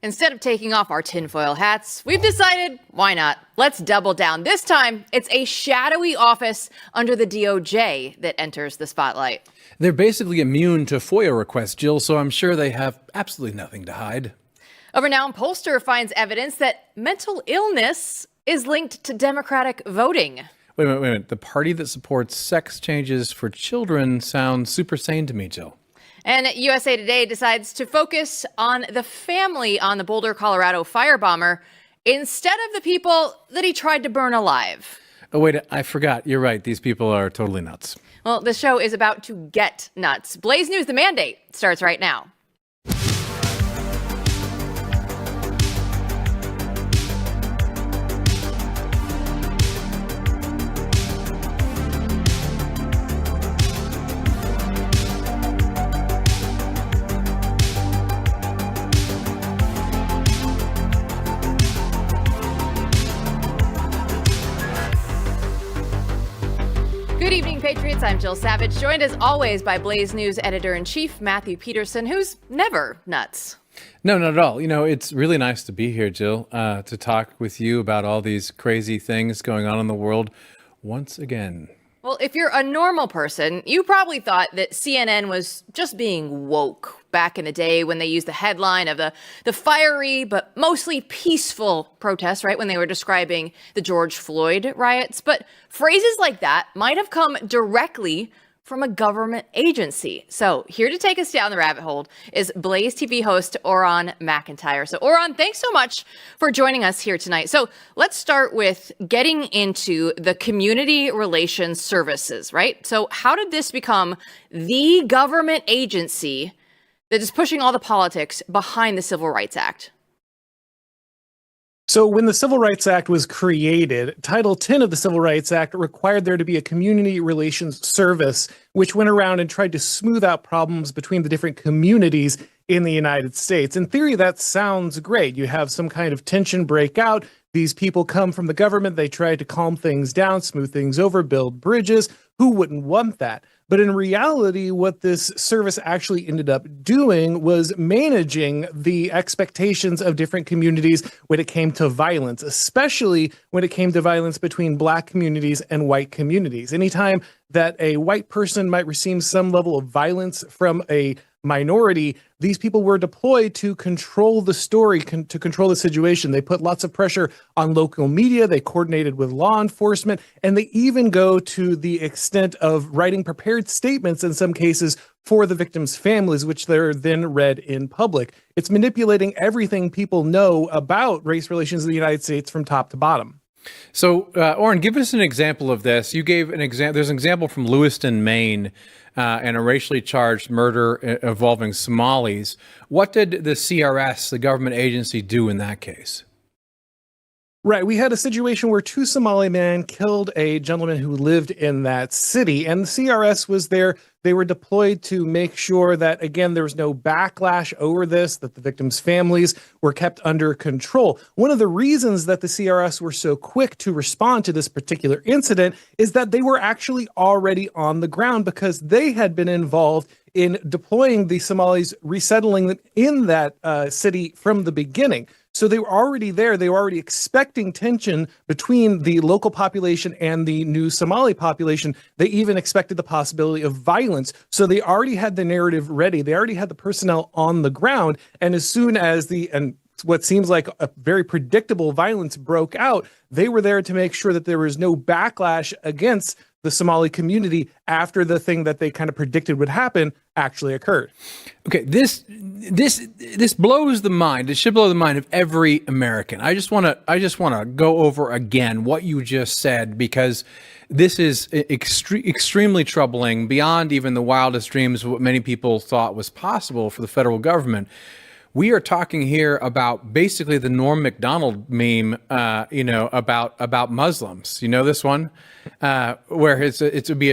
instead of taking off our tinfoil hats, we've decided, why not? Let's double down. This time, it's a shadowy office under the DOJ that enters the spotlight. They're basically immune to FOIA requests, Jill, so I'm sure they have absolutely nothing to hide. A renowned pollster finds evidence that mental illness is linked to Democratic voting. Wait a minute. The party that supports sex changes for children sounds super sane to me, Jill. And USA Today decides to focus on the family on the Boulder, Colorado firebomber instead of the people that he tried to burn alive. Oh, wait, I forgot. You're right. These people are totally nuts. Well, the show is about to get nuts. Blaze News, The Mandate, starts right now. Good evening, Patriots. I'm Jill Savage, joined as always by Blaze News editor-in-chief Matthew Peterson, who's never nuts. No, not at all. You know, it's really nice to be here, Jill, to talk with you about all these crazy things going on in the world once again. Well, if you're a normal person, you probably thought that CNN was just being woke back in the day when they used the headline of the fiery but mostly peaceful protests, right, when they were describing the George Floyd riots. But phrases like that might have come directly from a government agency. So here to take us down the rabbit hole is BlazeTV host Auron MacIntyre. So Auron, thanks so much for joining us here tonight. So let's start with getting into the community relations services, right? So how did this become the government agency that is pushing all the politics behind the Civil Rights Act? So when the Civil Rights Act was created, Title 10 of the Civil Rights Act required there to be a community relations service, which went around and tried to smooth out problems between the different communities in the United States. In theory, that sounds great. You have some kind of tension break out. These people come from the government. They try to calm things down, smooth things over, build bridges. Who wouldn't want that? But in reality, what this service actually ended up doing was managing the expectations of different communities when it came to violence, especially when it came to violence between Black communities and white communities. Anytime that a white person might receive some level of violence from a minority, these people were deployed to control the story, to control the situation. They put lots of pressure on local media. They coordinated with law enforcement, and they even go to the extent of writing prepared statements in some cases for the victims' families, which they're then read in public. It's manipulating everything people know about race relations in the United States from top to bottom. So, Auron, give us an example of this. You gave an example. There's an example from Lewiston, Maine, and a racially charged murder involving Somalis. What did the CRS, the government agency, do in that case? Right. We had a situation where two Somali men killed a gentleman who lived in that city, and the CRS was there. They were deployed to make sure that, again, there was no backlash over this, that the victims' families were kept under control. One of the reasons that the CRS were so quick to respond to this particular incident is that they were actually already on the ground because they had been involved in deploying the Somalis, resettling them in that city from the beginning. So they were already there. They were already expecting tension between the local population and the new Somali population. They even expected the possibility of violence. So they already had the narrative ready. They already had the personnel on the ground. And as soon as what seems like a very predictable violence broke out, they were there to make sure that there was no backlash against the Somali community after the thing that they kind of predicted would happen actually occurred. Okay, this blows the mind. It should blow the mind of every American. I just want to go over again what you just said, because this is extremely troubling, beyond even the wildest dreams of what many people thought was possible for the federal government. We are talking here about basically the Norm Macdonald meme, about Muslims. You know this one, where it'd be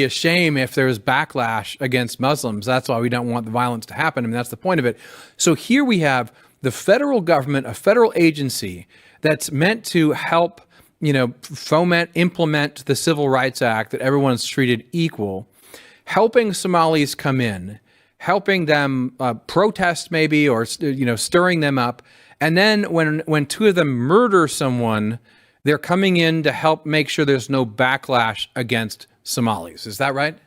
a shame if there was backlash against Muslims. That's why we don't want the violence to happen. I mean, that's the point of it. So here we have the federal government, a federal agency that's meant to help, implement the Civil Rights Act, that everyone's treated equal, helping Somalis come in, helping them protest maybe, or stirring them up. And then when two of them murder someone, they're coming in to help make sure there's no backlash against Somalis. Is that right?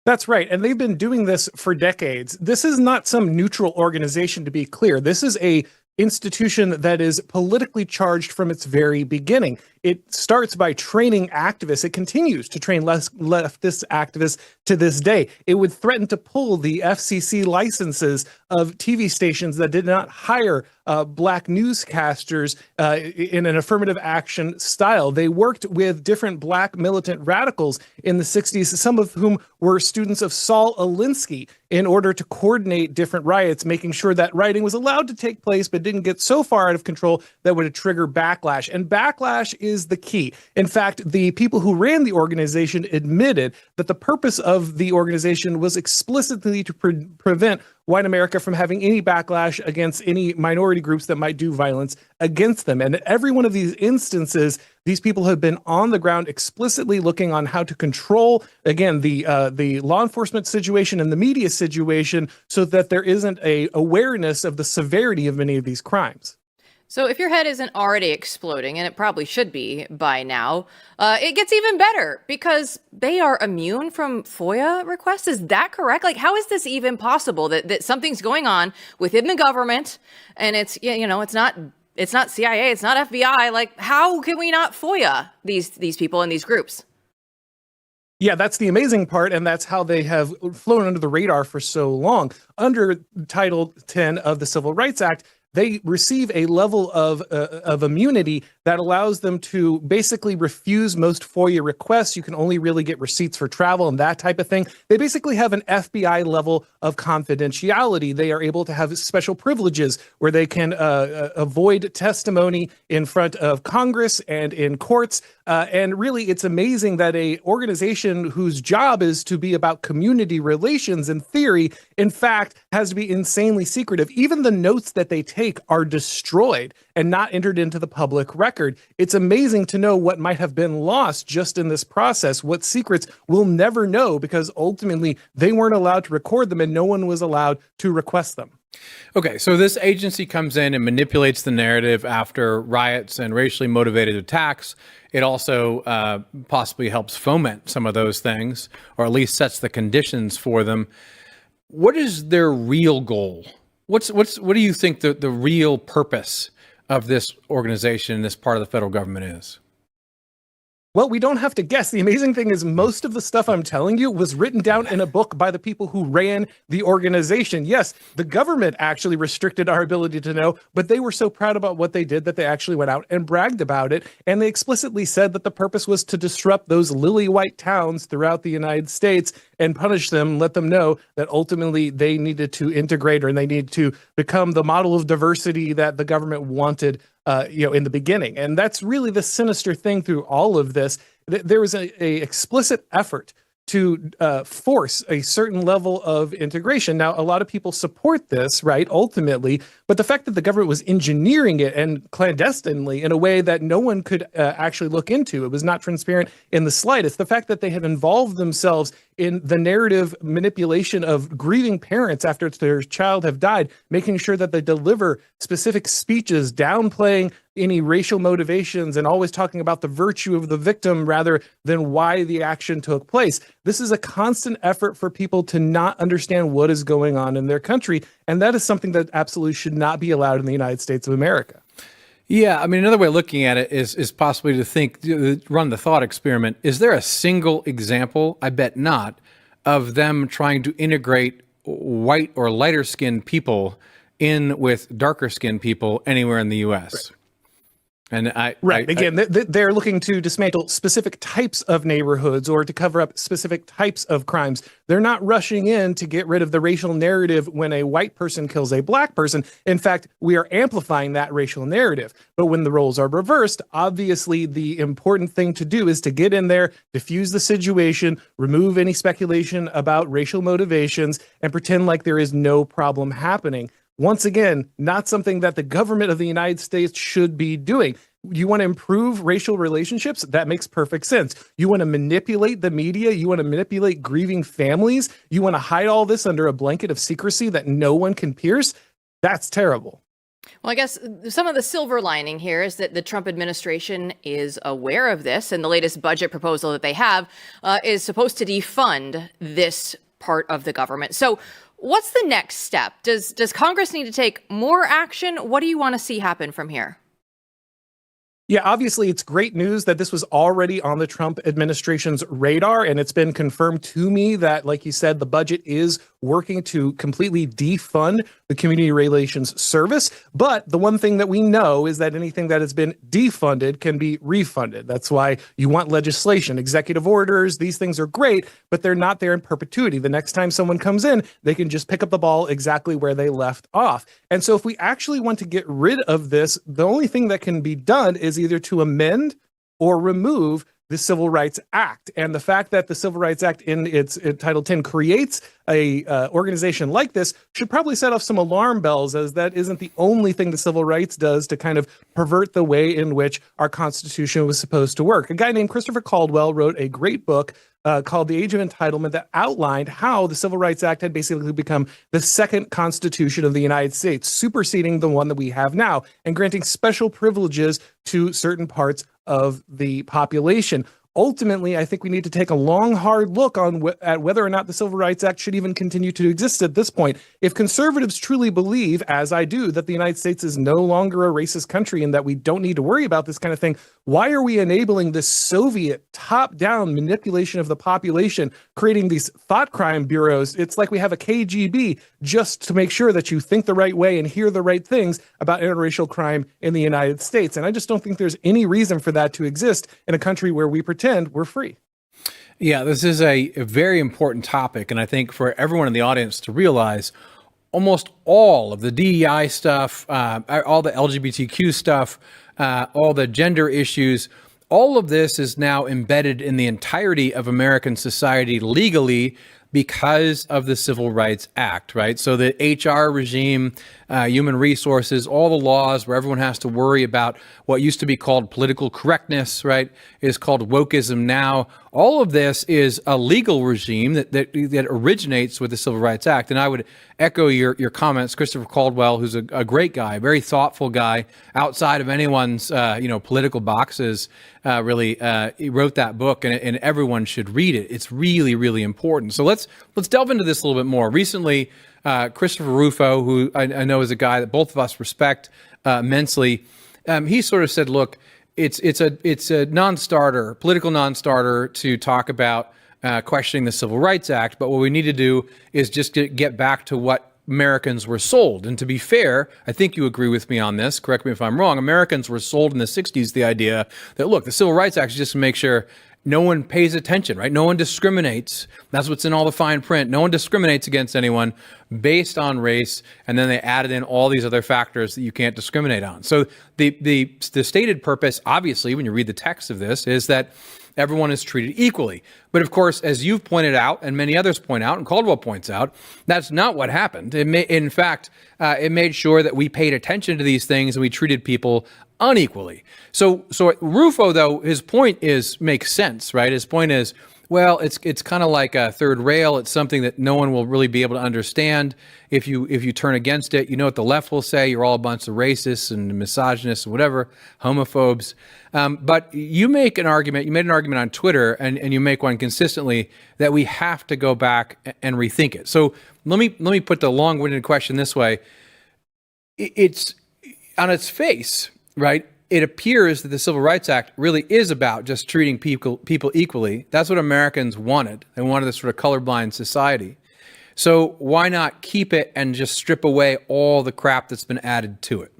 That's right. And they've been doing this for decades. This is not some neutral organization, to be clear. This is a institution that is politically charged from its very beginning. It starts by training activists. It continues to train leftist activists to this day. It would threaten to pull the FCC licenses of TV stations that did not hire black newscasters in an affirmative action style. They worked with different black militant radicals in the 60s, some of whom were students of Saul Alinsky, in order to coordinate different riots, making sure that rioting was allowed to take place but didn't get so far out of control that would trigger backlash. And backlash is the key. In fact, the people who ran the organization admitted that the purpose of the organization was explicitly to prevent white America from having any backlash against any minority groups that might do violence against them. And at every one of these instances, these people have been on the ground explicitly looking on how to control, again, the law enforcement situation and the media situation, so that there isn't a awareness of the severity of many of these crimes. So if your head isn't already exploding, and it probably should be by now, it gets even better because they are immune from FOIA requests. Is that correct? Like, how is this even possible that something's going on within the government and it's not CIA, it's not FBI. Like, how can we not FOIA these people and these groups? Yeah, that's the amazing part, and that's how they have flown under the radar for so long. Under Title 10 of the Civil Rights Act, they receive a level of immunity that allows them to basically refuse most FOIA requests. You can only really get receipts for travel and that type of thing. They basically have an FBI level of confidentiality. They are able to have special privileges where they can avoid testimony in front of Congress and in courts. And really, it's amazing that a organization whose job is to be about community relations in theory, in fact, has to be insanely secretive. Even the notes that they take are destroyed and not entered into the public record. It's amazing to know what might have been lost just in this process, what secrets we'll never know, because ultimately they weren't allowed to record them and no one was allowed to request them. Okay, so this agency comes in and manipulates the narrative after riots and racially motivated attacks. It also possibly helps foment some of those things, or at least sets the conditions for them. What is their real goal? What do you think the real purpose of this organization, this part of the federal government is? Well, we don't have to guess. The amazing thing is most of the stuff I'm telling you was written down in a book by the people who ran the organization. Yes, the government actually restricted our ability to know, but they were so proud about what they did that they actually went out and bragged about it. And they explicitly said that the purpose was to disrupt those lily white towns throughout the United States and punish them, let them know that ultimately they needed to integrate, or they needed to become the model of diversity that the government wanted in the beginning. And that's really the sinister thing through all of this. There was a explicit effort to force a certain level of integration. Now, a lot of people support this, right, ultimately, but the fact that the government was engineering it and clandestinely in a way that no one could actually look into, it was not transparent in the slightest. The fact that they have involved themselves in the narrative manipulation of grieving parents after their child have died, making sure that they deliver specific speeches, downplaying any racial motivations and always talking about the virtue of the victim rather than why the action took place. This is a constant effort for people to not understand what is going on in their country. And that is something that absolutely should not be allowed in the United States of America. Yeah, I mean, another way of looking at it is possibly to think, run the thought experiment. Is there a single example, I bet not, of them trying to integrate white or lighter skinned people in with darker skinned people anywhere in the U.S.? Right. And they're looking to dismantle specific types of neighborhoods or to cover up specific types of crimes. They're not rushing in to get rid of the racial narrative when a white person kills a black person. In fact, we are amplifying that racial narrative. But when the roles are reversed, obviously the important thing to do is to get in there, diffuse the situation, remove any speculation about racial motivations, and pretend like there is no problem happening. Once again, not something that the government of the United States should be doing. You want to improve racial relationships? That makes perfect sense. You want to manipulate the media? You want to manipulate grieving families? You want to hide all this under a blanket of secrecy that no one can pierce? That's terrible. Well, I guess some of the silver lining here is that the Trump administration is aware of this, and the latest budget proposal that they have is supposed to defund this part of the government. So what's the next step? Does Congress need to take more action? What do you want to see happen from here? Yeah, obviously, it's great news that this was already on the Trump administration's radar, and it's been confirmed to me that, like you said, the budget is working to completely defund the Community Relations Service. But the one thing that we know is that anything that has been defunded can be refunded. That's why you want legislation, executive orders. These things are great, but they're not there in perpetuity. The next time someone comes in, they can just pick up the ball exactly where they left off. And so if we actually want to get rid of this, the only thing that can be done is either to amend or remove the Civil Rights Act. And the fact that the Civil Rights Act in Title 10 creates a organization like this should probably set off some alarm bells, as that isn't the only thing the civil rights does to kind of pervert the way in which our Constitution was supposed to work. A guy named Christopher Caldwell wrote a great book called The Age of Entitlement that outlined how the Civil Rights Act had basically become the second Constitution of the United States, superseding the one that we have now and granting special privileges to certain parts of the population. Ultimately, I think we need to take a long, hard look at whether or not the Civil Rights Act should even continue to exist at this point. If conservatives truly believe, as I do, that the United States is no longer a racist country and that we don't need to worry about this kind of thing, why are we enabling this Soviet top-down manipulation of the population, creating these thought crime bureaus? It's like we have a KGB just to make sure that you think the right way and hear the right things about interracial crime in the United States. And I just don't think there's any reason for that to exist in a country where we pretend we're free. Yeah, this is a very important topic. And I think for everyone in the audience to realize almost all of the DEI stuff, all the LGBTQ stuff, all the gender issues, all of this is now embedded in the entirety of American society legally because of the Civil Rights Act, right? So the HR regime, human resources, all the laws where everyone has to worry about what used to be called political correctness, right, is called wokeism now. All of this is a legal regime that originates with the Civil Rights Act. And I would echo your comments. Christopher Caldwell, who's a great guy, a very thoughtful guy, outside of anyone's political boxes, really he wrote that book, and everyone should read it. It's really, really important. So let's delve into this a little bit more. Recently, Christopher Rufo, who I know is a guy that both of us respect immensely, he sort of said, look, it's a non-starter, political non-starter to talk about questioning the Civil Rights Act. But what we need to do is just get back to what Americans were sold. And to be fair, I think you agree with me on this. Correct me if I'm wrong. Americans were sold in the 60s the idea that, look, the Civil Rights Act is just to make sure no one pays attention, right? No one discriminates. That's what's in all the fine print. No one discriminates against anyone based on race. And then they added in all these other factors that you can't discriminate on. So the stated purpose, obviously, when you read the text of this, is that everyone is treated equally. But of course, as you've pointed out, and many others point out, and Caldwell points out, that's not what happened. In fact, it made sure that we paid attention to these things and we treated people unequally. So Rufo, though, his point makes sense, right? His point is, well, it's kind of like a third rail. It's something that no one will really be able to understand if you turn against it. You know what the left will say? You're all a bunch of racists and misogynists and whatever, homophobes. But you made an argument on Twitter, and you make one consistently, that we have to go back and rethink it. So let me put the long-winded question this way. It's on its face, right? It appears that the Civil Rights Act really is about just treating people equally. That's what Americans wanted. They wanted this sort of colorblind society. So why not keep it and just strip away all the crap that's been added to it?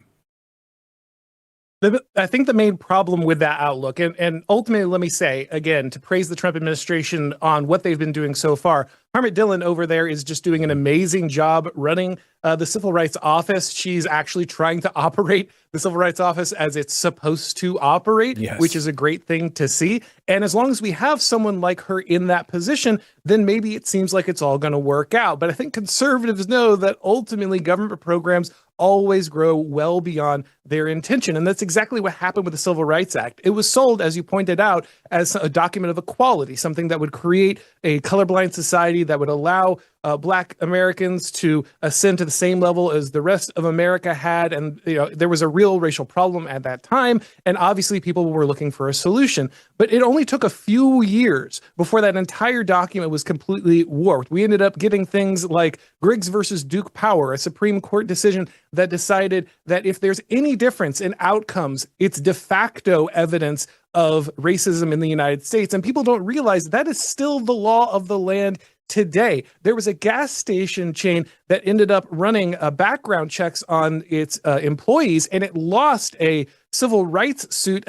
I think the main problem with that outlook, and ultimately, let me say, again, to praise the Trump administration on what they've been doing so far, Harmit Dillon over there is just doing an amazing job running the Civil Rights Office. She's actually trying to operate the Civil Rights Office as it's supposed to operate, Yes. which is a great thing to see. And as long as we have someone like her in that position, then maybe it seems like it's all going to work out. But I think conservatives know that ultimately government programs always grow well beyond their intention. And that's exactly what happened with the Civil Rights Act. It was sold, as you pointed out, as a document of equality, something that would create a colorblind society that would allow Black Americans to ascend to the same level as the rest of America had. And there was a real racial problem at that time. And obviously people were looking for a solution. But it only took a few years before that entire document was completely warped. We ended up getting things like Griggs versus Duke Power, a Supreme Court decision that decided that if there's any difference in outcomes, it's de facto evidence of racism in the United States. And people don't realize that is still the law of the land today. There was a gas station chain that ended up running background checks on its employees, and it lost a civil rights suit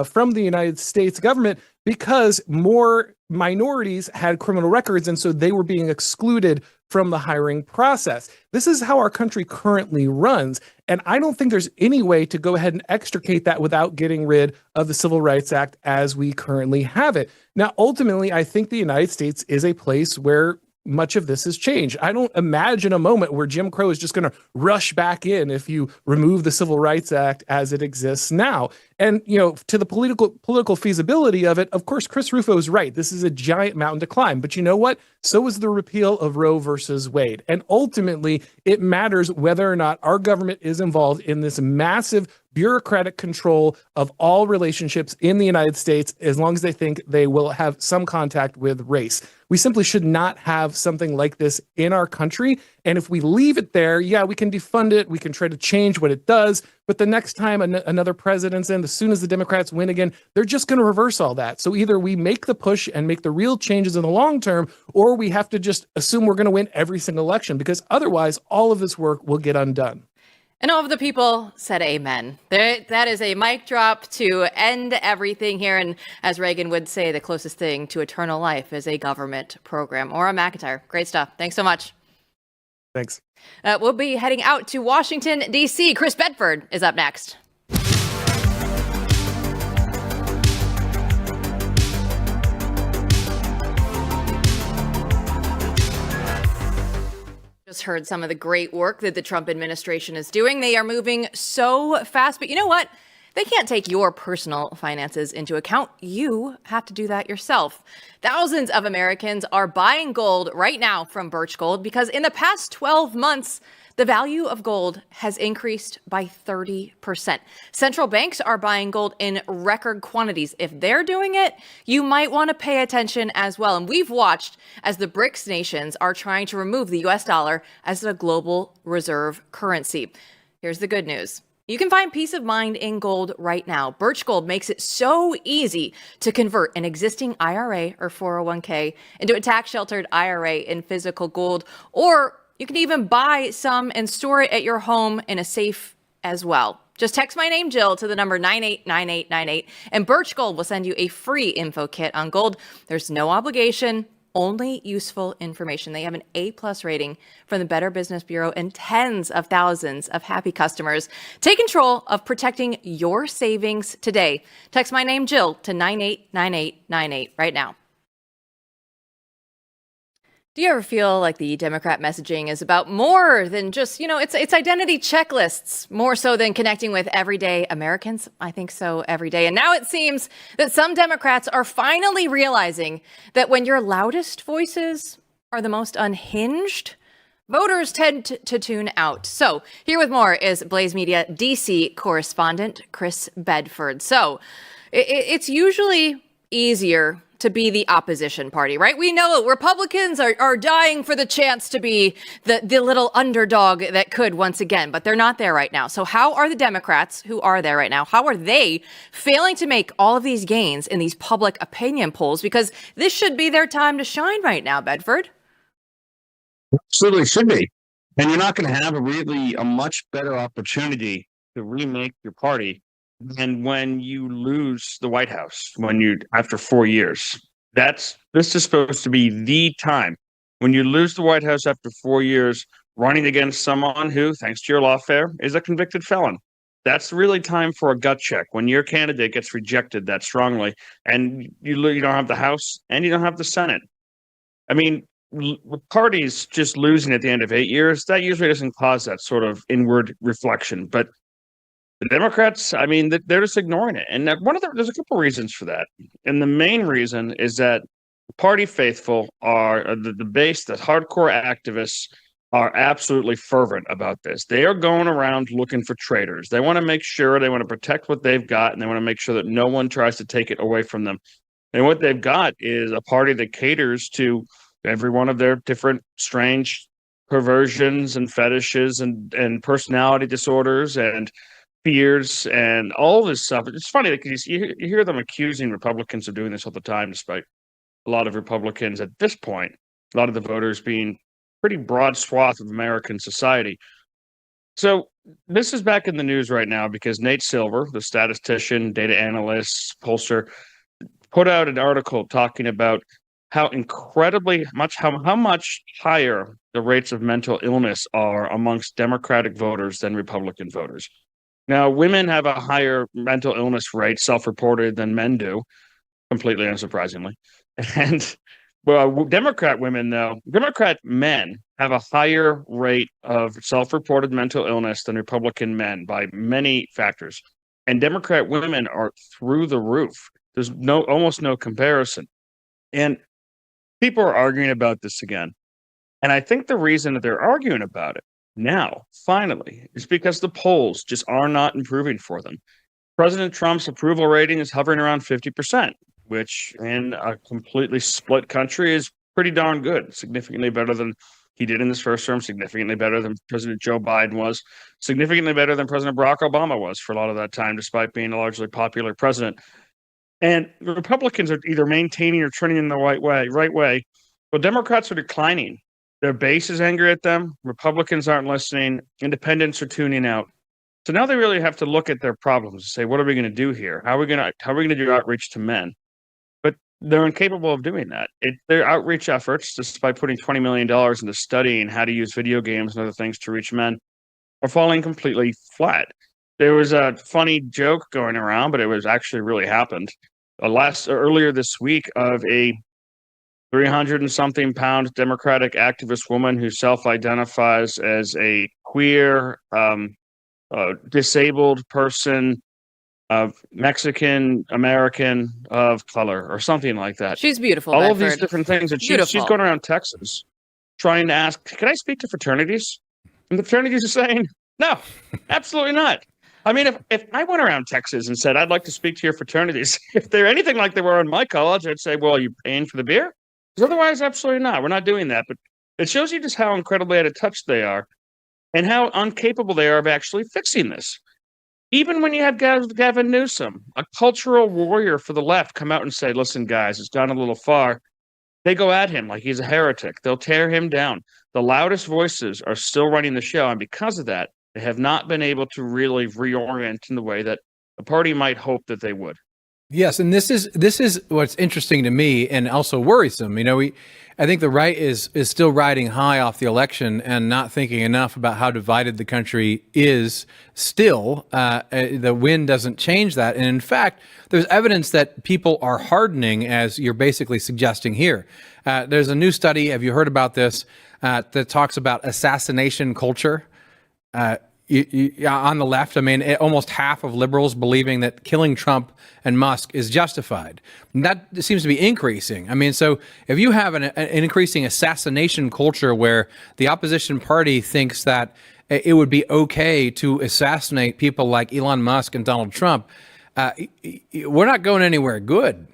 from the United States government because more minorities had criminal records, and so they were being excluded from the hiring process. This is how our country currently runs, and I don't think there's any way to go ahead and extricate that without getting rid of the Civil Rights Act as we currently have it. Now, ultimately, I think the United States is a place where much of this has changed. I don't imagine a moment where Jim Crow is just going to rush back in if you remove the Civil Rights Act as it exists now. And, to the political feasibility of it, of course, Chris Rufo is right. This is a giant mountain to climb. But you know what? So is the repeal of Roe versus Wade. And ultimately, it matters whether or not our government is involved in this massive bureaucratic control of all relationships in the United States, as long as they think they will have some contact with race. We simply should not have something like this in our country. And if we leave it there, yeah, we can defund it. We can try to change what it does. But the next time another president's in, as soon as the Democrats win again, they're just going to reverse all that. So either we make the push and make the real changes in the long term, or we have to just assume we're going to win every single election, because otherwise all of this work will get undone. And all of the people said amen. That is a mic drop to end everything here. And as Reagan would say, the closest thing to eternal life is a government program. Auron MacIntyre, great stuff. Thanks so much. Thanks. We'll be heading out to Washington, D.C. Chris Bedford is up next. Just heard some of the great work that the Trump administration is doing. They are moving so fast, but you know what? They can't take your personal finances into account. You have to do that yourself. Thousands of Americans are buying gold right now from Birch Gold because in the past 12 months, the value of gold has increased by 30%. Central banks are buying gold in record quantities. If they're doing it, you might want to pay attention as well. And we've watched as the BRICS nations are trying to remove the US dollar as a global reserve currency. Here's the good news. You can find peace of mind in gold right now. Birch Gold makes it so easy to convert an existing IRA or 401k into a tax-sheltered IRA in physical gold, or you can even buy some and store it at your home in a safe as well. Just text my name, Jill, to the number 989898, and Birch Gold will send you a free info kit on gold. There's no obligation, only useful information. They have an A+ rating from the Better Business Bureau and tens of thousands of happy customers. Take control of protecting your savings today. Text my name, Jill, to 989898 right now. Do you ever feel like the Democrat messaging is about more than just, it's identity checklists, more so than connecting with everyday Americans? I think so every day. And now it seems that some Democrats are finally realizing that when your loudest voices are the most unhinged, voters tend to tune out. So here with more is Blaze Media DC correspondent Chris Bedford. So it's usually easier to be the opposition party, right? We know Republicans are dying for the chance to be the little underdog that could once again, but they're not there right now. So how are the Democrats who are there right now, how are they failing to make all of these gains in these public opinion polls? Because this should be their time to shine right now, Bedford. Absolutely should be. And you're not going to have a much better opportunity to remake your party than when you lose the White House, after 4 years. This is supposed to be the time when you lose the White House after 4 years running against someone who, thanks to your lawfare, is a convicted felon. That's really time for a gut check when your candidate gets rejected that strongly and you don't have the House and you don't have the Senate. I mean, parties just losing at the end of 8 years, that usually doesn't cause that sort of inward reflection. But the Democrats, I mean, they're just ignoring it. And there's a couple of reasons for that. And the main reason is that party faithful are the base, the hardcore activists are absolutely fervent about this. They are going around looking for traitors. They want to make sure, they want to protect what they've got, and they want to make sure that no one tries to take it away from them. And what they've got is a party that caters to every one of their different strange perversions and fetishes and personality disorders and fears and all this stuff. It's funny because you hear them accusing Republicans of doing this all the time, despite a lot of Republicans at this point, a lot of the voters being pretty broad swath of American society. So this is back in the news right now because Nate Silver, the statistician, data analyst, pollster, put out an article talking about how incredibly much, how much higher the rates of mental illness are amongst Democratic voters than Republican voters. Now, women have a higher mental illness rate, self-reported, than men do, completely unsurprisingly. And well, Democrat men have a higher rate of self-reported mental illness than Republican men by many factors. And Democrat women are through the roof. There's almost no comparison. And people are arguing about this again. And I think the reason that they're arguing about it now, finally, is because the polls just are not improving for them. President Trump's approval rating is hovering around 50%, which in a completely split country is pretty darn good, significantly better than he did in his first term, significantly better than President Joe Biden was, significantly better than President Barack Obama was for a lot of that time, despite being a largely popular president. And the Republicans are either maintaining or turning in the right way. Well, Democrats are declining. Their base is angry at them. Republicans aren't listening. Independents are tuning out. So now they really have to look at their problems and say, what are we going to do here? How are we going to do outreach to men? But they're incapable of doing that. Their outreach efforts, despite putting $20 million into studying how to use video games and other things to reach men, are falling completely flat. There was a funny joke going around, but it was actually really happened. Earlier this week of a 300 and something pound Democratic activist woman who self-identifies as a queer, disabled person of Mexican American of color or something like that. She's beautiful. All Bedford. of these different things. And she's going around Texas trying to ask, can I speak to fraternities? And the fraternities are saying, no, absolutely not. I mean, if I went around Texas and said, I'd like to speak to your fraternities, if they're anything like they were in my college, I'd say, well, are you paying for the beer? Because otherwise, absolutely not. We're not doing that. But it shows you just how incredibly out of touch they are and how incapable they are of actually fixing this. Even when you have Gavin Newsom, a cultural warrior for the left, come out and say, listen, guys, it's gone a little far. They go at him like he's a heretic. They'll tear him down. The loudest voices are still running the show. And because of that, they have not been able to really reorient in the way that the party might hope that they would. Yes, and this is what's interesting to me and also worrisome. You know, I think the right is still riding high off the election and not thinking enough about how divided the country is still. The wind doesn't change that. And in fact, there's evidence that people are hardening, as you're basically suggesting here. There's a new study, have you heard about this, that talks about assassination culture. On the left, I mean, almost half of liberals believing that killing Trump and Musk is justified. And that seems to be increasing. I mean, so if you have an increasing assassination culture where the opposition party thinks that it would be okay to assassinate people like Elon Musk and Donald Trump, we're not going anywhere good.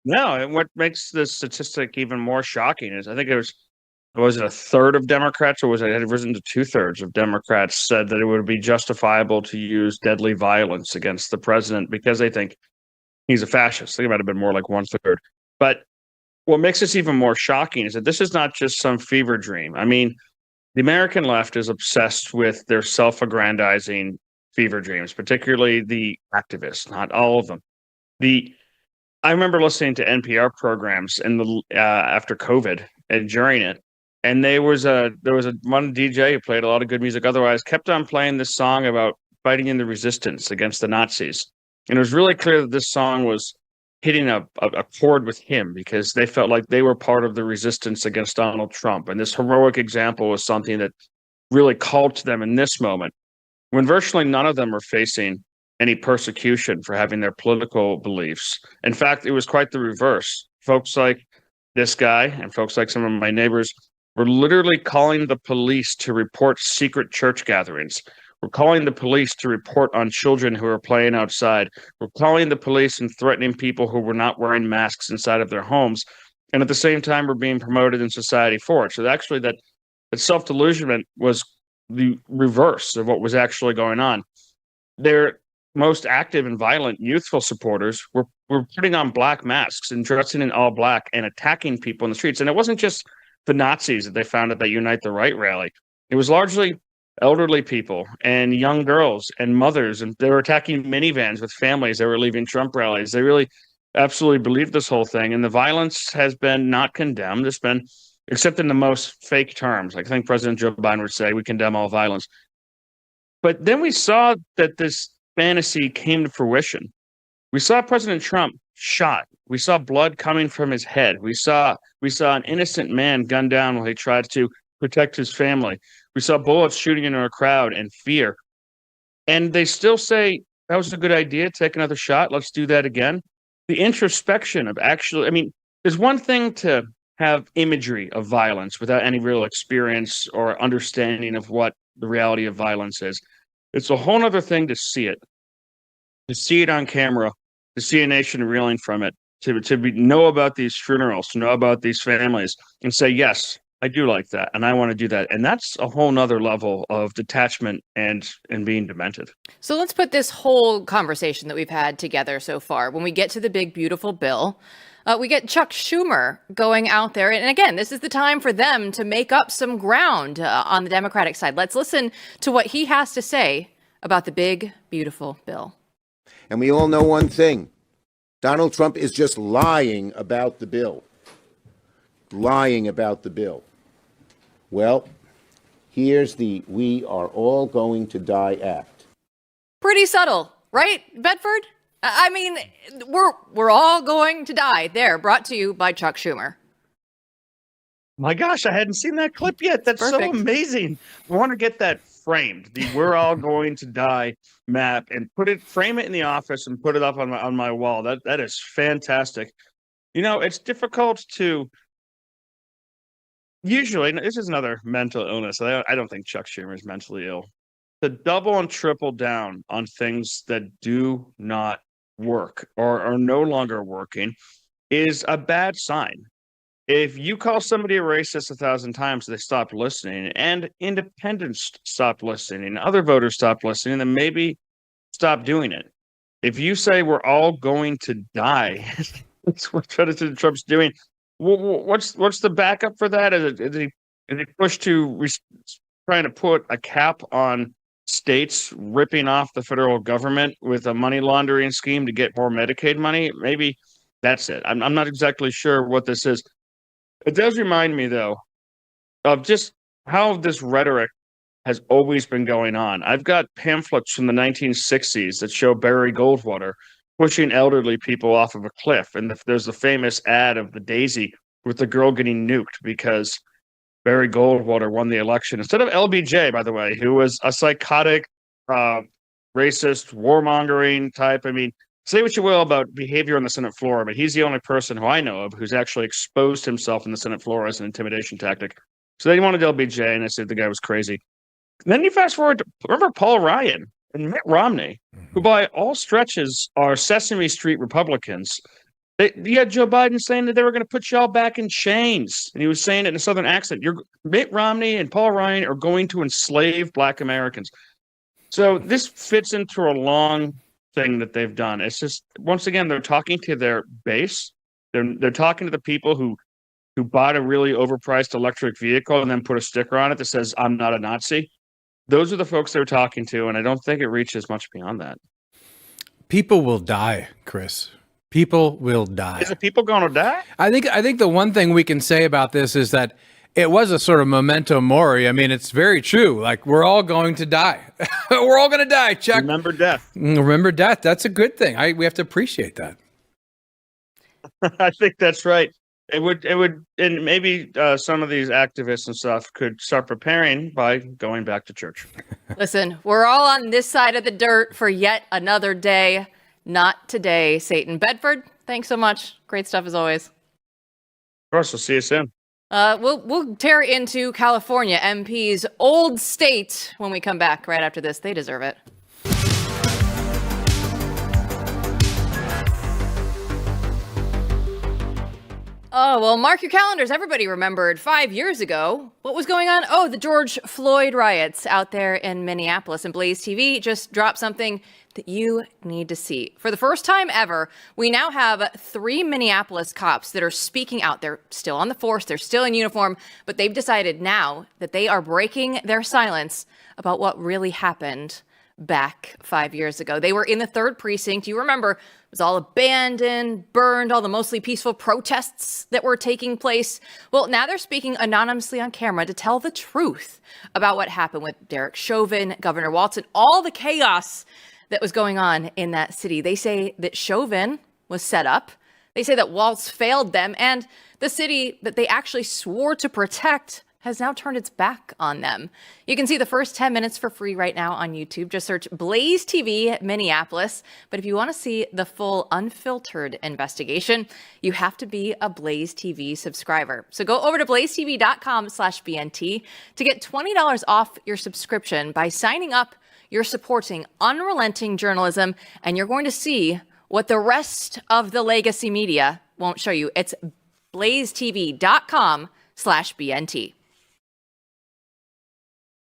No, and what makes this statistic even more shocking is I think was it a third of Democrats, or was it had risen to 2/3 of Democrats said that it would be justifiable to use deadly violence against the president because they think he's a fascist. I think it might have been more like 1/3. But what makes this even more shocking is that this is not just some fever dream. I mean, the American left is obsessed with their self-aggrandizing fever dreams, particularly the activists, not all of them. I remember listening to NPR programs in the after COVID and during it, and there was a one DJ who played a lot of good music. Otherwise, kept on playing this song about fighting in the resistance against the Nazis, and it was really clear that this song was hitting a chord with him because they felt like they were part of the resistance against Donald Trump, and this heroic example was something that really called to them in this moment when virtually none of them are facing any persecution for having their political beliefs. In fact, it was quite the reverse. Folks like this guy and folks like some of my neighbors were literally calling the police to report secret church gatherings. We're calling the police to report on children who are playing outside. We're calling the police and threatening people who were not wearing masks inside of their homes. And at the same time, we're being promoted in society for it. So actually that self-delusionment was the reverse of what was actually going on. Their most active and violent youthful supporters were putting on black masks and dressing in all black and attacking people in the streets. And it wasn't just the Nazis that they found at that Unite the Right rally. It was largely elderly people and young girls and mothers, and they were attacking minivans with families that were leaving Trump rallies. They really absolutely believed this whole thing. And the violence has been not condemned. It's been, except in the most fake terms. Like I think President Joe Biden would say, we condemn all violence. But then we saw that this fantasy came to fruition. We saw President Trump shot. We saw blood coming from his head. We saw an innocent man gunned down while he tried to protect his family. We saw bullets shooting into a crowd and fear. And they still say, that was a good idea, take another shot, let's do that again. The introspection of actually, I mean, there's one thing to have imagery of violence without any real experience or understanding of what the reality of violence is. It's a whole other thing to see it on camera, to see a nation reeling from it, know about these funerals, to know about these families and say, yes, I do like that. And I want to do that. And that's a whole nother level of detachment and being demented. So let's put this whole conversation that we've had together so far. When we get to the big, beautiful bill, we get Chuck Schumer going out there. And again, this is the time for them to make up some ground on the Democratic side. Let's listen to what he has to say about the big, beautiful bill. And we all know one thing. Donald Trump is just lying about the bill. Lying about the bill. Well, here's the "We Are All Going to Die" act. Pretty subtle, right, Bedford? I mean, we're all going to die. There, brought to you by Chuck Schumer. My gosh, I hadn't seen that clip yet. That's Perfect. so amazing. I want to get that framed, the "We're All Going to Die" map, and frame it in the office and put it up on my wall. That is fantastic. You know, it's difficult to usually, this is another mental illness. I don't think Chuck Schumer is mentally ill. To double and triple down on things that do not work or are no longer working is a bad sign. If you call somebody a racist 1,000 times, they stop listening, and independents stop listening, other voters stop listening, then maybe stop doing it. If you say we're all going to die, that's what President Trump's doing. What's the backup for that? Is he pushed to trying to put a cap on states ripping off the federal government with a money laundering scheme to get more Medicaid money? Maybe that's it. I'm not exactly sure what this is. It does remind me, though, of just how this rhetoric has always been going on. I've got pamphlets from the 1960s that show Barry Goldwater pushing elderly people off of a cliff. And there's the famous ad of the daisy with the girl getting nuked because Barry Goldwater won the election instead of LBJ, by the way, who was a psychotic, racist, warmongering type. I mean, say what you will about behavior on the Senate floor, but he's the only person who I know of who's actually exposed himself in the Senate floor as an intimidation tactic. So they wanted LBJ, and I said the guy was crazy. And then you fast forward to, remember Paul Ryan and Mitt Romney, who by all stretches are Sesame Street Republicans. You had Joe Biden saying that they were going to put y'all back in chains. And he was saying it in a Southern accent. Mitt Romney and Paul Ryan are going to enslave Black Americans. So this fits into a long thing that they've done. It's just, once again, they're talking to their base. They're talking to the people who bought a really overpriced electric vehicle and then put a sticker on it that says, "I'm not a Nazi." Those are the folks they're talking to, and I don't think it reaches much beyond that. People will die, Chris. People will die. Is it people going to die? I think the one thing we can say about this is that it was a sort of memento mori. I mean, it's very true. Like, we're all going to die. We're all going to die. Chuck. Remember death. Remember death. That's a good thing. We have to appreciate that. I think that's right. It would, and maybe some of these activists and stuff could start preparing by going back to church. Listen, we're all on this side of the dirt for yet another day. Not today, Satan. Bedford, thanks so much. Great stuff as always. Of course, we'll see you soon. We'll tear into California MP's old state when we come back right after this. They deserve it. Oh, well, mark your calendars. Everybody remembered 5 years ago. What was going on? Oh, the George Floyd riots out there in Minneapolis. And BlazeTV just dropped something that you need to see. For the first time ever, we now have 3 Minneapolis cops that are speaking out. They're still on the force. They're still in uniform. But they've decided now that they are breaking their silence about what really happened back 5 years ago. They were in the 3rd precinct. You remember, it was all abandoned, burned, all the mostly peaceful protests that were taking place. Well, now they're speaking anonymously on camera to tell the truth about what happened with Derek Chauvin, Governor Walz, and all the chaos that was going on in that city. They say that Chauvin was set up. They say that Walz failed them, and the city that they actually swore to protect has now turned its back on them. You can see the first 10 minutes for free right now on YouTube. Just search BlazeTV Minneapolis. But if you want to see the full unfiltered investigation, you have to be a BlazeTV subscriber. So go over to blazetv.com/BNT to get $20 off your subscription. By signing up, you're supporting unrelenting journalism, and you're going to see what the rest of the legacy media won't show you. It's blazetv.com/BNT.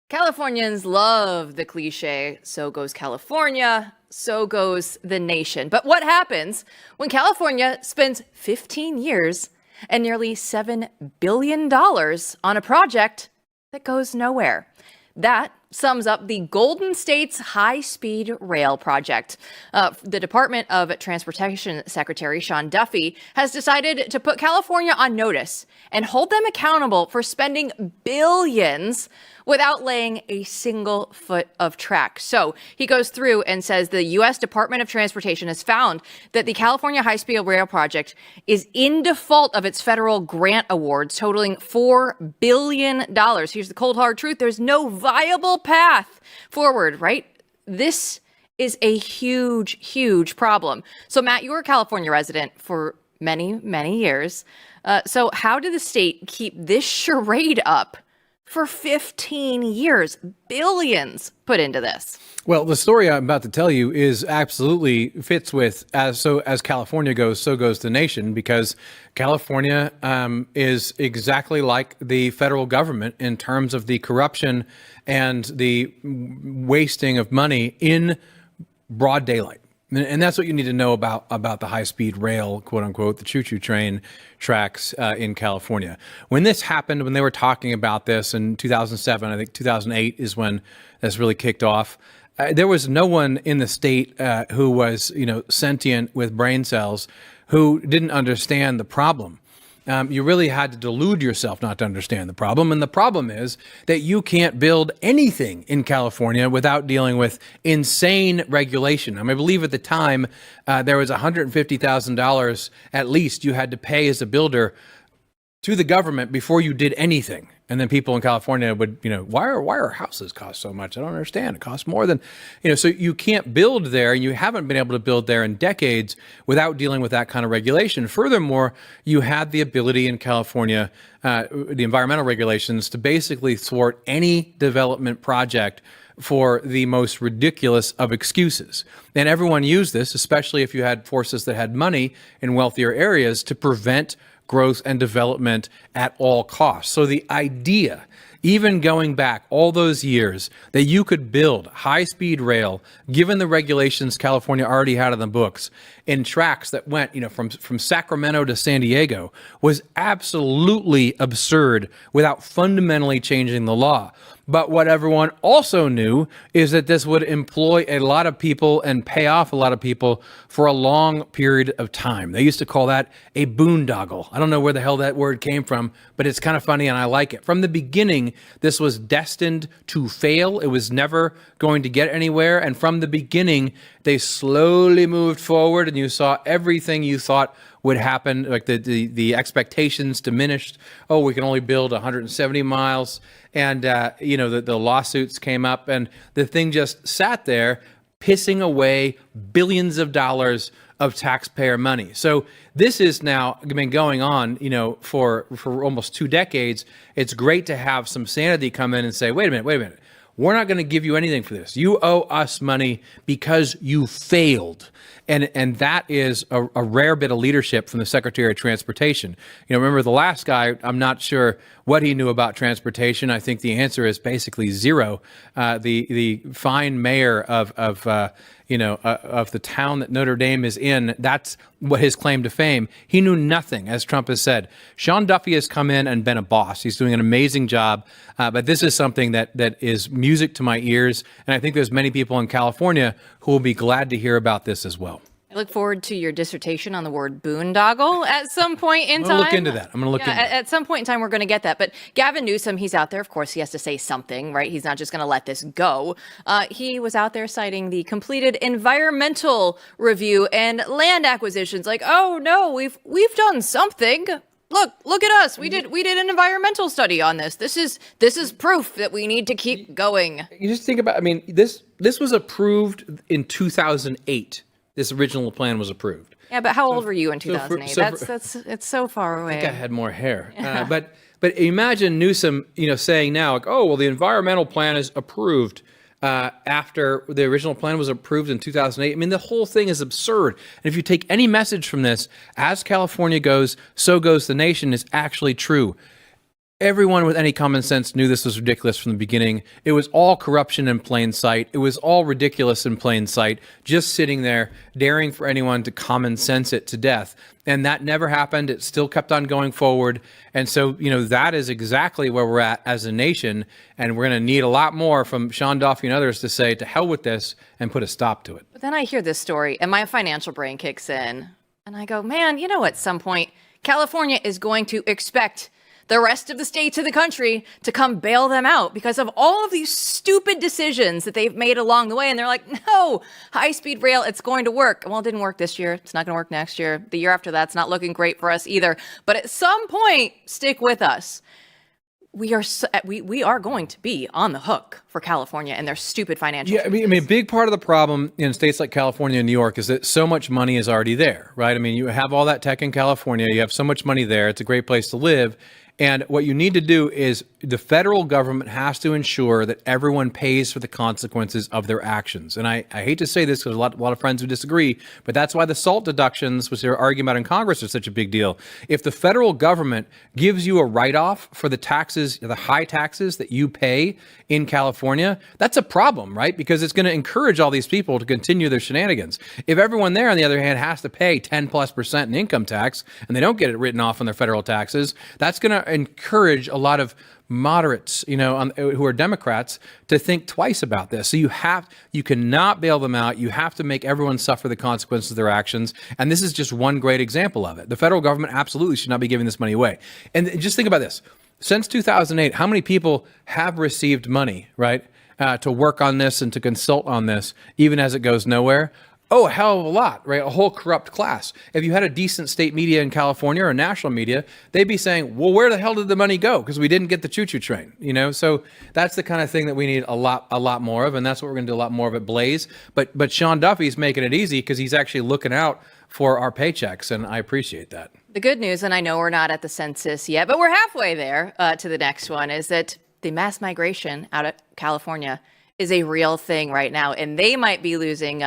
Californians love the cliche, so goes California, so goes the nation. But what happens when California spends 15 years and nearly $7 billion on a project that goes nowhere? That sums up the Golden State's high-speed rail project. The Department of Transportation Secretary Sean Duffy has decided to put California on notice and hold them accountable for spending billions without laying a single foot of track. So he goes through and says the U.S. Department of Transportation has found that the California high-speed rail project is in default of its federal grant awards totaling $4 billion. Here's the cold hard truth. There's no viable path forward, right? This is a huge, huge problem. So Matt, you were a California resident for many, many years. So how did the state keep this charade up for 15 years? Billions put into this. Well, the story I'm about to tell you is absolutely fits with as California goes, so goes the nation, because California is exactly like the federal government in terms of the corruption and the wasting of money in broad daylight. And that's what you need to know about the high-speed rail, quote unquote, the choo-choo train tracks in California. When this happened, when they were talking about this in 2007, I think 2008 is when this really kicked off. There was no one in the state who was, sentient with brain cells who didn't understand the problem. You really had to delude yourself not to understand the problem. And the problem is that you can't build anything in California without dealing with insane regulation. I believe at the time there was $150,000 at least you had to pay as a builder to the government before you did anything. And then people in California would, why are houses cost so much? I don't understand. It costs more than, so you can't build there, and you haven't been able to build there in decades without dealing with that kind of regulation. Furthermore, you had the ability in California, the environmental regulations, to basically thwart any development project for the most ridiculous of excuses. And everyone used this, especially if you had forces that had money in wealthier areas, to prevent growth and development at all costs. So the idea, even going back all those years, that you could build high-speed rail, given the regulations California already had on the books, in tracks that went, from Sacramento to San Diego, was absolutely absurd without fundamentally changing the law. But what everyone also knew is that this would employ a lot of people and pay off a lot of people for a long period of time. They used to call that a boondoggle. I don't know where the hell that word came from, but it's kind of funny and I like it. From the beginning, this was destined to fail. It was never going to get anywhere. And from the beginning, they slowly moved forward and you saw everything you thought would happen, like the expectations diminished. Oh, we can only build 170 miles. And, the lawsuits came up and the thing just sat there pissing away billions of dollars of taxpayer money. So this is now been going on, for almost 2 decades. It's great to have some sanity come in and say, wait a minute. We're not going to give you anything for this. You owe us money because you failed. And that is a rare bit of leadership from the Secretary of Transportation. Remember the last guy, I'm not sure what he knew about transportation. I think the answer is basically zero. The fine mayor of the town that Notre Dame is in, that's what his claim to fame. He knew nothing, as Trump has said. Sean Duffy has come in and been a boss. He's doing an amazing job. But this is something that is music to my ears. And I think there's many people in California who will be glad to hear about this as well. I look forward to your dissertation on the word boondoggle at some point in time. I'm going to look into that. At some point in time, we're going to get that. But Gavin Newsom, he's out there. Of course, he has to say something, right? He's not just going to let this go. He was out there citing the completed environmental review and land acquisitions. Like, oh no, we've done something. Look at us. We did an environmental study on this. This is proof that we need to keep going. You just think about, this was approved in 2008. This original plan was approved. Yeah, but how old were you in 2008? It's so far away. I think I had more hair. Yeah. But imagine Newsom, saying now, like, oh, well, the environmental plan is approved after the original plan was approved in 2008. The whole thing is absurd. And if you take any message from this, as California goes, so goes the nation, is actually true. Everyone with any common sense knew this was ridiculous from the beginning. It was all corruption in plain sight. It was all ridiculous in plain sight, just sitting there, daring for anyone to common sense it to death. And that never happened. It still kept on going forward. And so, that is exactly where we're at as a nation. And we're going to need a lot more from Sean Duffy and others to say, to hell with this, and put a stop to it. But then I hear this story and my financial brain kicks in. And I go, man, at some point, California is going to expect the rest of the states of the country to come bail them out because of all of these stupid decisions that they've made along the way. And they're like, no, high-speed rail, it's going to work. Well, it didn't work this year. It's not going to work next year. The year after that's not looking great for us either. But at some point, stick with us. We are going to be on the hook for California and their stupid financial choices. A big part of the problem in states like California and New York is that so much money is already there, right? You have all that tech in California. You have so much money there. It's a great place to live. And what you need to do is the federal government has to ensure that everyone pays for the consequences of their actions. And I hate to say this because there's a lot of friends who disagree, but that's why the SALT deductions, which they're arguing about in Congress, are such a big deal. If the federal government gives you a write-off for the taxes, the high taxes that you pay in California, that's a problem, right? Because it's going to encourage all these people to continue their shenanigans. If everyone there, on the other hand, has to pay 10+% in income tax and they don't get it written off on their federal taxes, that's going to encourage a lot of moderates, who are Democrats, to think twice about this. So you cannot bail them out. You have to make everyone suffer the consequences of their actions. And this is just one great example of it. The federal government absolutely should not be giving this money away. And just think about this. Since 2008, how many people have received money, right, to work on this and to consult on this, even as it goes nowhere? Oh, a hell of a lot, right? A whole corrupt class. If you had a decent state media in California or national media, they'd be saying, well, where the hell did the money go? Because we didn't get the choo-choo train, So that's the kind of thing that we need a lot more of, and that's what we're going to do a lot more of at Blaze. But Sean Duffy's making it easy because he's actually looking out for our paychecks, and I appreciate that. The good news, and I know we're not at the census yet, but we're halfway there to the next one, is that the mass migration out of California is a real thing right now, and they might be losing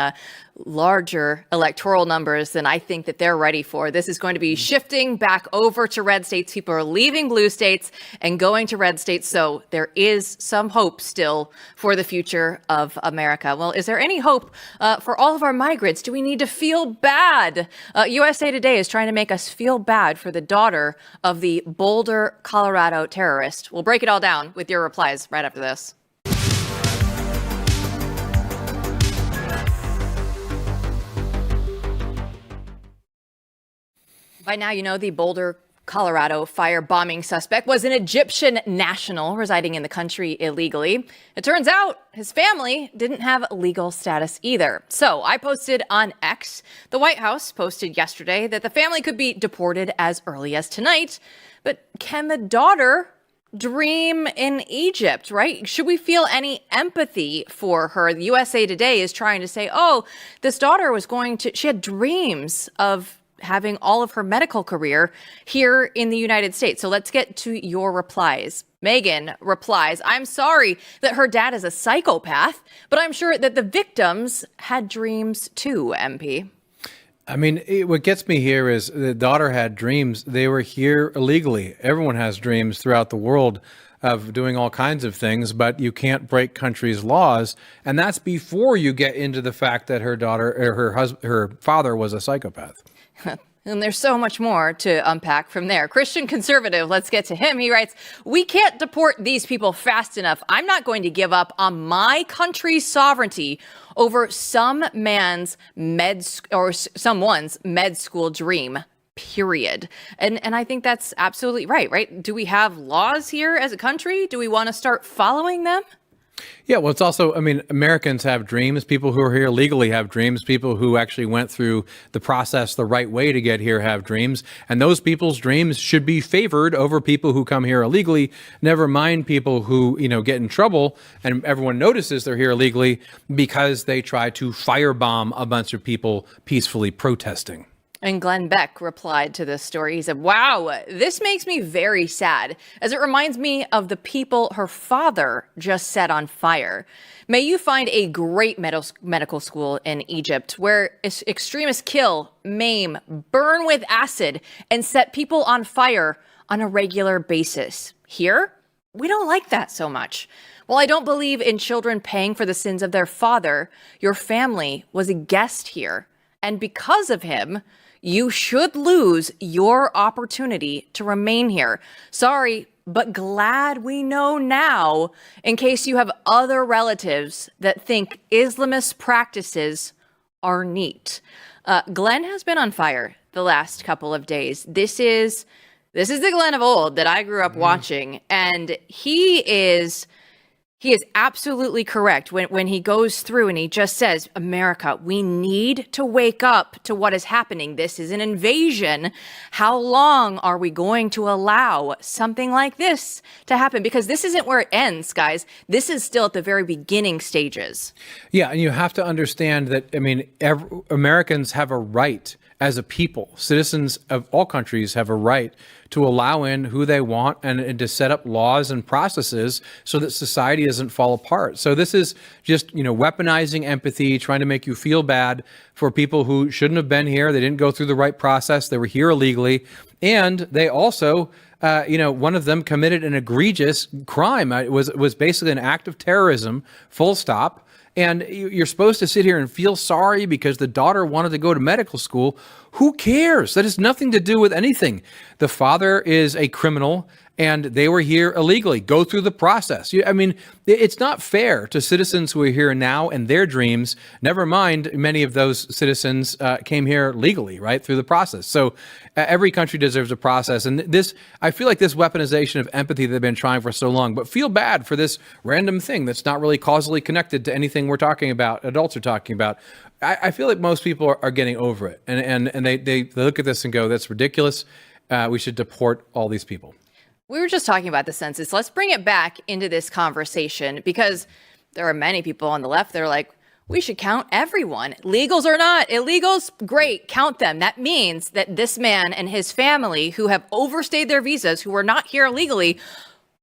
larger electoral numbers than I think that they're ready for. This is going to be shifting back over to red states. People are leaving blue states and going to red states. So there is some hope still for the future of America. Well, is there any hope for all of our migrants? Do we need to feel bad? USA Today is trying to make us feel bad for the daughter of the Boulder, Colorado terrorist. We'll break it all down with your replies right after this. By now, you know the Boulder, Colorado firebombing suspect was an Egyptian national residing in the country illegally. It turns out his family didn't have legal status either. So I posted on X. The White House posted yesterday that the family could be deported as early as tonight. But can the daughter dream in Egypt, right? Should we feel any empathy for her? The USA Today is trying to say, oh, this daughter she had dreams of having all of her medical career here in the United States. So let's get to your replies. Megan replies, I'm sorry that her dad is a psychopath, but I'm sure that the victims had dreams too, MP. I mean, what gets me here is the daughter had dreams. They were here illegally. Everyone has dreams throughout the world of doing all kinds of things, but you can't break countries' laws. And that's before you get into the fact that her daughter or her father was a psychopath. And there's so much more to unpack from there. Christian conservative, let's get to him. He writes, we can't deport these people fast enough. I'm not going to give up on my country's sovereignty over someone's med school dream, period. And I think that's absolutely right? Do we have laws here as a country? Do we want to start following them? Yeah, well, it's also, I mean, Americans have dreams. People who are here legally have dreams. People who actually went through the process the right way to get here have dreams. And those people's dreams should be favored over people who come here illegally. Never mind people who, get in trouble and everyone notices they're here illegally because they try to firebomb a bunch of people peacefully protesting. And Glenn Beck replied to this story. He said, wow, this makes me very sad, as it reminds me of the people her father just set on fire. May you find a great medical school in Egypt where extremists kill, maim, burn with acid, and set people on fire on a regular basis. Here, we don't like that so much. While I don't believe in children paying for the sins of their father, your family was a guest here. And because of him, you should lose your opportunity to remain here. Sorry, but glad we know now, in case you have other relatives that think Islamist practices are neat. Glenn has been on fire the last couple of days. This is the Glenn of old that I grew up watching, and he is absolutely correct when he goes through and he just says, America, we need to wake up to what is happening. This is an invasion. How long are we going to allow something like this to happen? Because this isn't where it ends, guys. This is still at the very beginning stages. Yeah, and you have to understand that, Americans have a right as a people. Citizens of all countries have a right to allow in who they want and to set up laws and processes so that society doesn't fall apart. So this is just, weaponizing empathy, trying to make you feel bad for people who shouldn't have been here. They didn't go through the right process. They were here illegally. And they also, one of them committed an egregious crime. It was basically an act of terrorism, full stop. And you're supposed to sit here and feel sorry because the daughter wanted to go to medical school. Who cares? That has nothing to do with anything. The father is a criminal and they were here illegally. Go through the process. It's not fair to citizens who are here now and their dreams. Never mind, many of those citizens came here legally, right, through the process. So every country deserves a process. And I feel like this weaponization of empathy they've been trying for so long, but feel bad for this random thing that's not really causally connected to anything we're talking about, adults are talking about. I feel like most people are getting over it. And they look at this and go, that's ridiculous. We should deport all these people. We were just talking about the census. Let's bring it back into this conversation because there are many people on the left that are like, we should count everyone. Legals or not. Illegals, great, count them. That means that this man and his family who have overstayed their visas, who are not here illegally,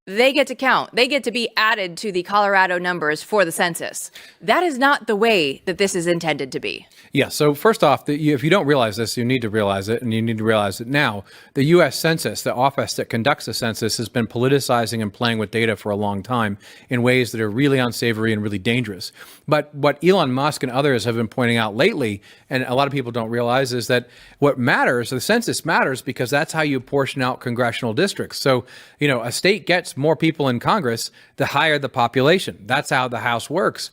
they get to count. They get to be added to the Colorado numbers for the census. That is not the way that this is intended to be. Yeah. So first off, if you don't realize this, you need to realize it, and you need to realize it now. The U.S. Census, the office that conducts the census, has been politicizing and playing with data for a long time in ways that are really unsavory and really dangerous. But what Elon Musk and others have been pointing out lately, and a lot of people don't realize, is that what matters, the census matters because that's how you portion out congressional districts. So, a state gets more people in Congress, the higher the population. That's how the House works.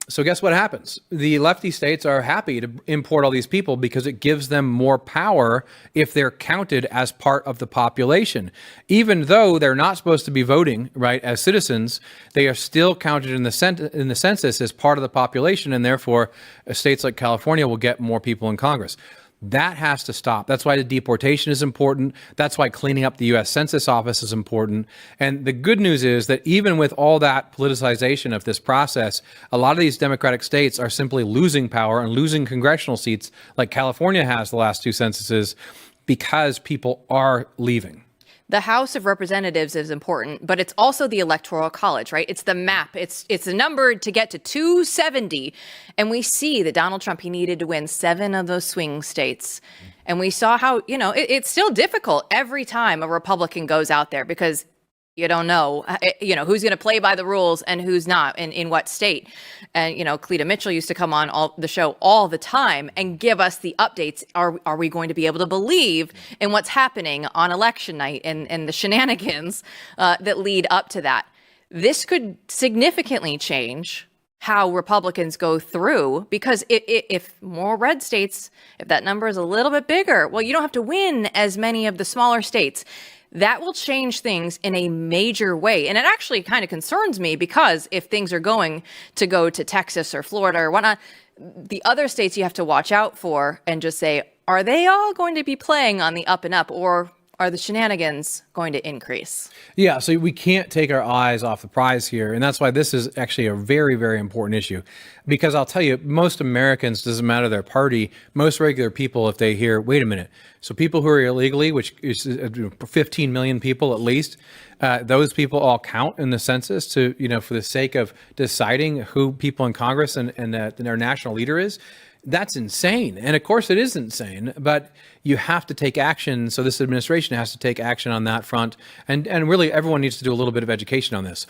So guess what happens? The lefty states are happy to import all these people because it gives them more power if they're counted as part of the population. Even though they're not supposed to be voting, right, as citizens, they are still counted in the census as part of the population, and therefore states like California will get more people in Congress. That has to stop. That's why the deportation is important. That's why cleaning up the U.S. Census Office is important. And the good news is that even with all that politicization of this process, a lot of these Democratic states are simply losing power and losing congressional seats like California has the last two censuses because people are leaving. The House of Representatives is important, but it's also the Electoral College, right? It's the map. It's a number to get to 270. And we see that Donald Trump, he needed to win 7 of those swing states. And we saw how, it's still difficult every time a Republican goes out there because you don't know, who's going to play by the rules and who's not in what state. And, Cleta Mitchell used to come on the show all the time and give us the updates. Are we going to be able to believe in what's happening on election night and the shenanigans that lead up to that? This could significantly change how Republicans go through, because if more red states, if that number is a little bit bigger, well, you don't have to win as many of the smaller states. That will change things in a major way. And it actually kind of concerns me because if things are going to go to Texas or Florida or whatnot, the other states you have to watch out for and just say, are they all going to be playing on the up and up, or are the shenanigans going to increase? Yeah, so we can't take our eyes off the prize here. And that's why this is actually a very, very important issue. Because I'll tell you, most Americans, doesn't matter their party, most regular people, if they hear, wait a minute, so people who are illegally, which is 15 million people at least, those people all count in the census to, for the sake of deciding who people in Congress and their national leader is. That's insane. And of course it is insane, but you have to take action. So this administration has to take action on that front. And really everyone needs to do a little bit of education on this.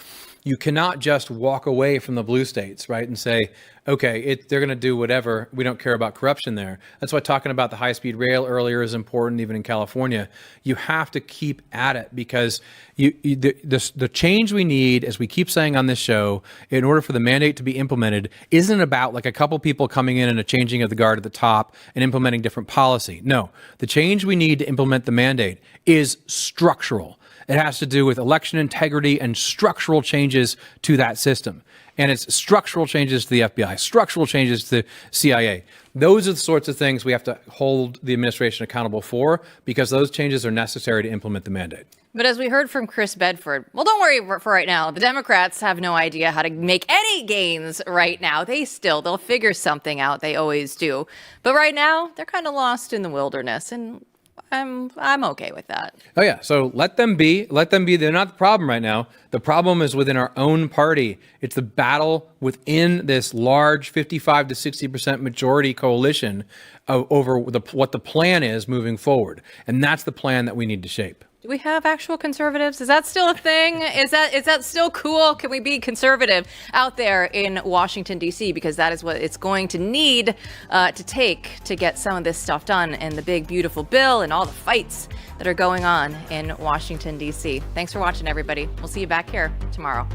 You cannot just walk away from the blue states, right, and say, okay, they're going to do whatever. We don't care about corruption there. That's why talking about the high-speed rail earlier is important, even in California. You have to keep at it because the change we need, as we keep saying on this show, in order for the mandate to be implemented, isn't about like a couple people coming in and a changing of the guard at the top and implementing different policy. No, the change we need to implement the mandate is structural. It has to do with election integrity and structural changes to that system. And it's structural changes to the FBI, structural changes to the CIA. Those are the sorts of things we have to hold the administration accountable for because those changes are necessary to implement the mandate. But as we heard from Chris Bedford, well, don't worry for right now. The Democrats have no idea how to make any gains right now. They'll figure something out. They always do. But right now, they're kind of lost in the wilderness. And I'm okay with that. Oh, yeah. So let them be. Let them be. They're not the problem right now. The problem is within our own party. It's the battle within this large 55 to 60% majority coalition over what the plan is moving forward. And that's the plan that we need to shape. Do we have actual conservatives? Is that still a thing? Is that still cool? Can we be conservative out there in Washington, D.C.? Because that is what it's going to need to take to get some of this stuff done and the big, beautiful bill and all the fights that are going on in Washington, D.C. Thanks for watching, everybody. We'll see you back here tomorrow.